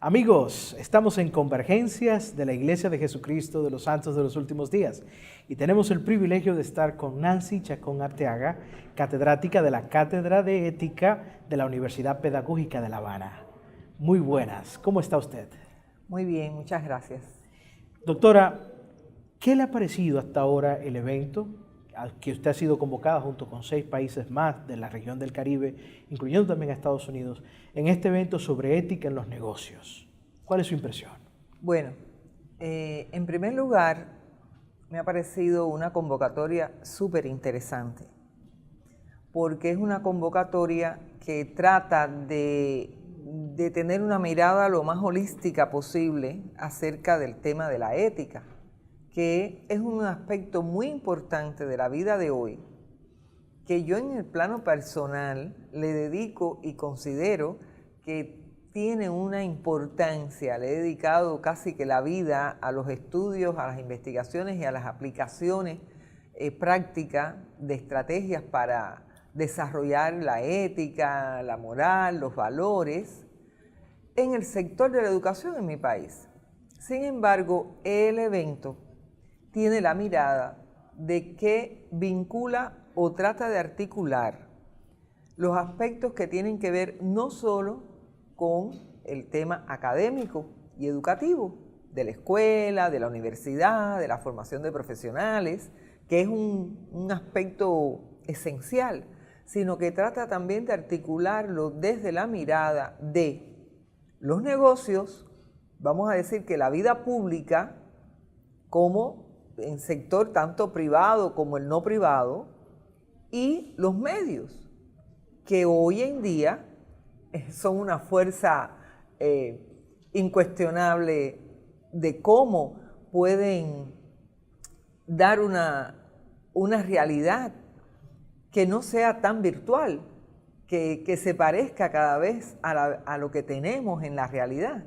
Amigos, estamos en Convergencias de la Iglesia de Jesucristo de los Santos de los Últimos Días y tenemos el privilegio de estar con Nancy Chacón Arteaga, catedrática de la Cátedra de Ética de la Universidad Pedagógica de La Habana. Muy buenas, ¿cómo está usted? Muy bien, muchas gracias. Doctora, ¿qué le ha parecido hasta ahora el evento al que usted ha sido convocada junto con 6 países más de la región del Caribe, incluyendo también a Estados Unidos, en este evento sobre ética en los negocios? ¿Cuál es su impresión? Bueno, en primer lugar, me ha parecido una convocatoria súper interesante, porque es una convocatoria que trata de tener una mirada lo más holística posible acerca del tema de la ética, que es un aspecto muy importante de la vida de hoy, que yo en el plano personal le dedico y considero que tiene una importancia. Le he dedicado casi que la vida a los estudios, a las investigaciones y a las aplicaciones prácticas de estrategias para desarrollar la ética, la moral, los valores en el sector de la educación en mi país. Sin embargo, el evento tiene la mirada de que vincula o trata de articular los aspectos que tienen que ver no solo con el tema académico y educativo de la escuela, de la universidad, de la formación de profesionales, que es un aspecto esencial, sino que trata también de articularlo desde la mirada de los negocios, vamos a decir que la vida pública, como en sector tanto privado como el no privado, y los medios, que hoy en día son una fuerza incuestionable de cómo pueden dar una realidad que no sea tan virtual, que se parezca cada vez a lo que tenemos en la realidad,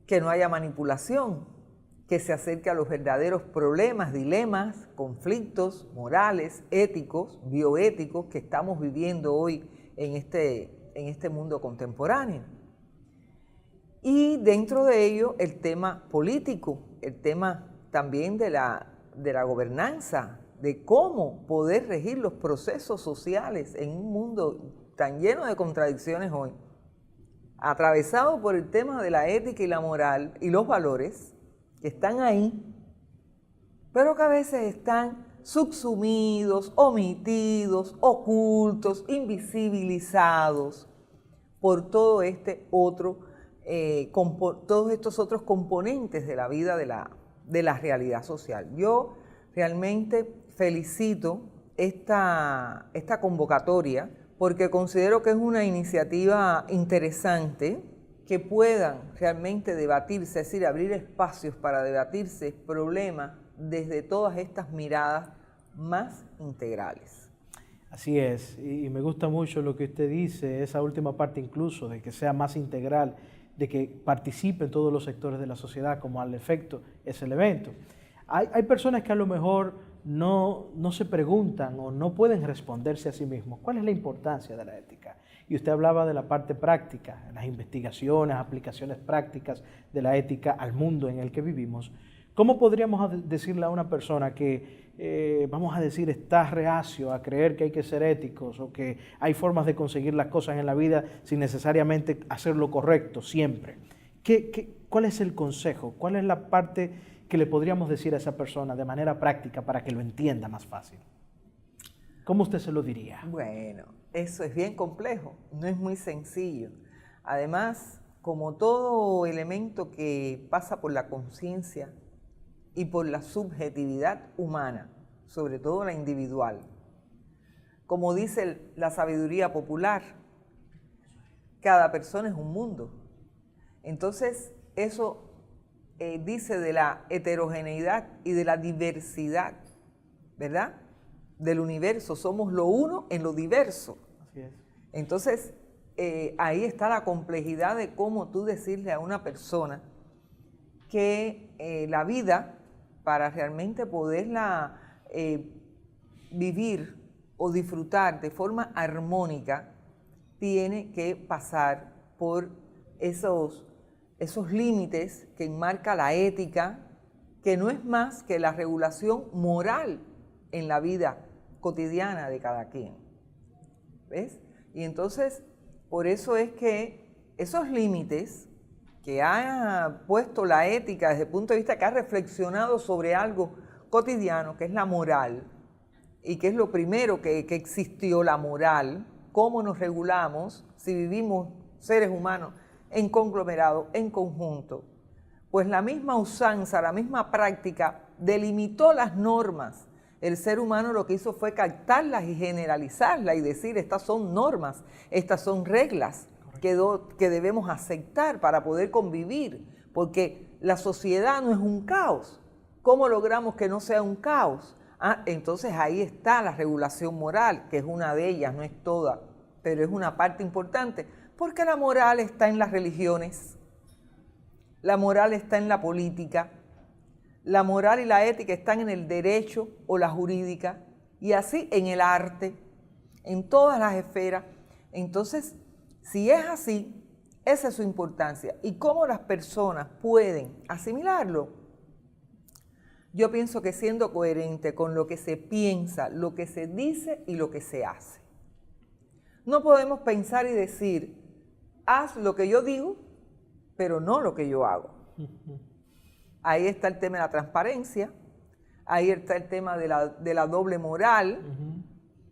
que no haya manipulación, que se acerque a los verdaderos problemas, dilemas, conflictos morales, éticos, bioéticos que estamos viviendo hoy en este mundo contemporáneo. Y dentro de ello el tema político, el tema también de la gobernanza, de cómo poder regir los procesos sociales en un mundo tan lleno de contradicciones hoy, atravesado por el tema de la ética y la moral y los valores, que están ahí, pero que a veces están subsumidos, omitidos, ocultos, invisibilizados por todos estos otros componentes de la vida de la realidad social. Yo realmente felicito esta convocatoria porque considero que es una iniciativa interesante, que puedan realmente debatirse, es decir, abrir espacios para debatirse problemas desde todas estas miradas más integrales. Así es, y me gusta mucho lo que usted dice, esa última parte incluso, de que sea más integral, de que participen todos los sectores de la sociedad, como al efecto es el evento. Hay personas que a lo mejor no se preguntan o no pueden responderse a sí mismos cuál es la importancia de la ética. Y usted hablaba de la parte práctica, las investigaciones, aplicaciones prácticas de la ética al mundo en el que vivimos. ¿Cómo podríamos decirle a una persona que, vamos a decir, está reacio a creer que hay que ser éticos o que hay formas de conseguir las cosas en la vida sin necesariamente hacer lo correcto siempre? ¿Cuál es el consejo? ¿Cuál es la parte que le podríamos decir a esa persona de manera práctica para que lo entienda más fácil? ¿Cómo usted se lo diría? Bueno, eso es bien complejo, no es muy sencillo. Además, como todo elemento que pasa por la conciencia y por la subjetividad humana, sobre todo la individual, como dice la sabiduría popular, cada persona es un mundo. Entonces, eso dice de la heterogeneidad y de la diversidad, ¿verdad?, del universo. Somos lo uno en lo diverso. Así es. Entonces, ahí está la complejidad de cómo tú decirle a una persona que la vida, para realmente poderla vivir o disfrutar de forma armónica, tiene que pasar por esos esos límites que enmarca la ética, que no es más que la regulación moral en la vida cotidiana de cada quien. ¿Ves? Y entonces, por eso es que esos límites que ha puesto la ética desde el punto de vista que ha reflexionado sobre algo cotidiano, que es la moral, y que es lo primero que existió, la moral, cómo nos regulamos si vivimos seres humanos en conglomerado, en conjunto. Pues la misma usanza, la misma práctica delimitó las normas. El ser humano lo que hizo fue captarlas y generalizarlas y decir, estas son normas, estas son reglas que debemos aceptar para poder convivir, porque la sociedad no es un caos. ¿Cómo logramos que no sea un caos? Entonces ahí está la regulación moral, que es una de ellas, no es toda, pero es una parte importante, porque la moral está en las religiones, la moral está en la política, la moral y la ética están en el derecho o la jurídica, y así en el arte, en todas las esferas. Entonces, si es así, esa es su importancia. ¿Y cómo las personas pueden asimilarlo? Yo pienso que siendo coherente con lo que se piensa, lo que se dice y lo que se hace. No podemos pensar y decir, haz lo que yo digo, pero no lo que yo hago. Ahí está el tema de la transparencia, ahí está el tema de la doble moral,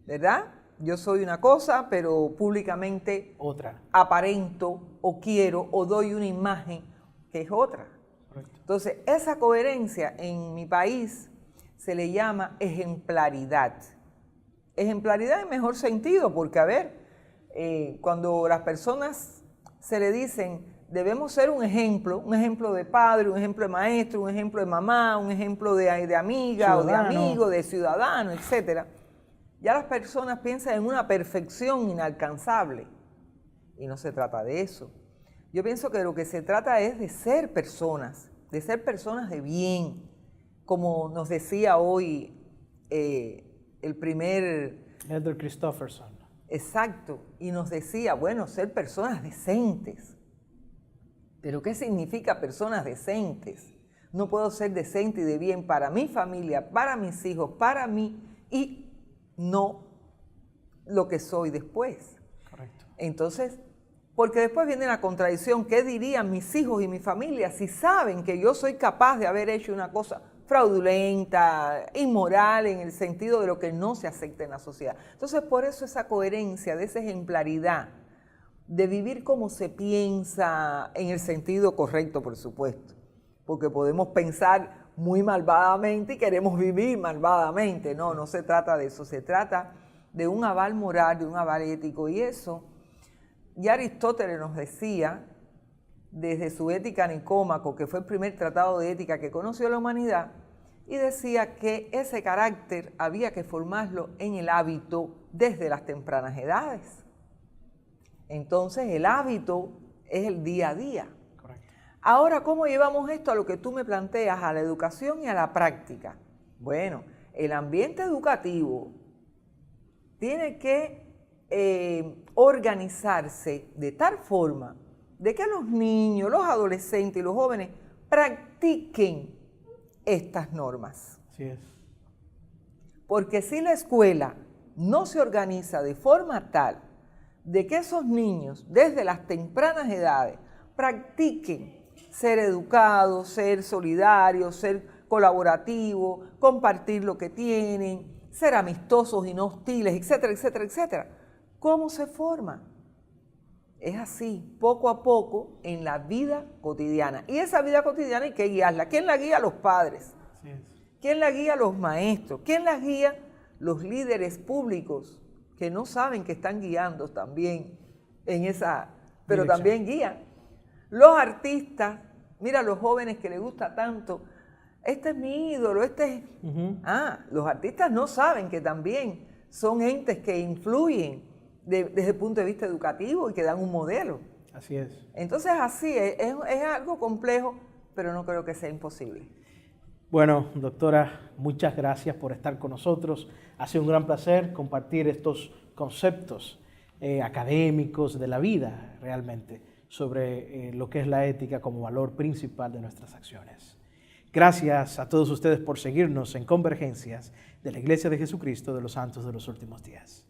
¿verdad? Yo soy una cosa, pero públicamente otra. Aparento o quiero o doy una imagen que es otra. Correcto. Entonces, esa coherencia en mi país se le llama ejemplaridad. Ejemplaridad en mejor sentido, porque a ver, cuando las personas se le dicen, debemos ser un ejemplo de padre, un ejemplo de maestro, un ejemplo de mamá, un ejemplo de amiga ciudadano, o de amigo, de ciudadano, etcétera. Ya las personas piensan en una perfección inalcanzable y no se trata de eso. Yo pienso que lo que se trata es de ser personas de bien, como nos decía hoy el primer... Elder Christofferson. Exacto, y nos decía, bueno, ser personas decentes. ¿Pero qué significa personas decentes? No puedo ser decente y de bien para mi familia, para mis hijos, para mí y no lo que soy después. Correcto. Entonces, porque después viene la contradicción, ¿qué dirían mis hijos y mi familia si saben que yo soy capaz de haber hecho una cosa fraudulenta, inmoral, en el sentido de lo que no se acepta en la sociedad? Entonces, por eso esa coherencia, de esa ejemplaridad, de vivir como se piensa en el sentido correcto, por supuesto, porque podemos pensar muy malvadamente y queremos vivir malvadamente. No, no se trata de eso, se trata de un aval moral, de un aval ético, y eso ya Aristóteles nos decía, desde su Ética Nicómaco, que fue el primer tratado de ética que conoció la humanidad, y decía que ese carácter había que formarlo en el hábito desde las tempranas edades. Entonces el hábito es el día a día. Correcto. Ahora, ¿cómo llevamos esto a lo que tú me planteas, a la educación y a la práctica? Bueno, el ambiente educativo tiene que organizarse de tal forma de que los niños, los adolescentes y los jóvenes practiquen estas normas. Así es. Porque si la escuela no se organiza de forma tal de que esos niños, desde las tempranas edades, practiquen ser educados, ser solidarios, ser colaborativos, compartir lo que tienen, ser amistosos y no hostiles, etcétera, etcétera, etcétera. ¿Cómo se forma? Es así, poco a poco, en la vida cotidiana. Y esa vida cotidiana hay que guiarla. ¿Quién la guía? Los padres. Así es. ¿Quién la guía? Los maestros. ¿Quién la guía? Los líderes públicos, que no saben que están guiando también en esa, pero dirección. también guían. Los artistas, mira, los jóvenes que les gusta tanto, este es mi ídolo, este es... Los artistas no saben que también son entes que influyen desde el punto de vista educativo y que dan un modelo. Así es. Entonces así es algo complejo, pero no creo que sea imposible. Bueno, doctora, muchas gracias por estar con nosotros. Ha sido un gran placer compartir estos conceptos académicos de la vida, realmente, sobre lo que es la ética como valor principal de nuestras acciones. Gracias a todos ustedes por seguirnos en Convergencias de la Iglesia de Jesucristo de los Santos de los Últimos Días.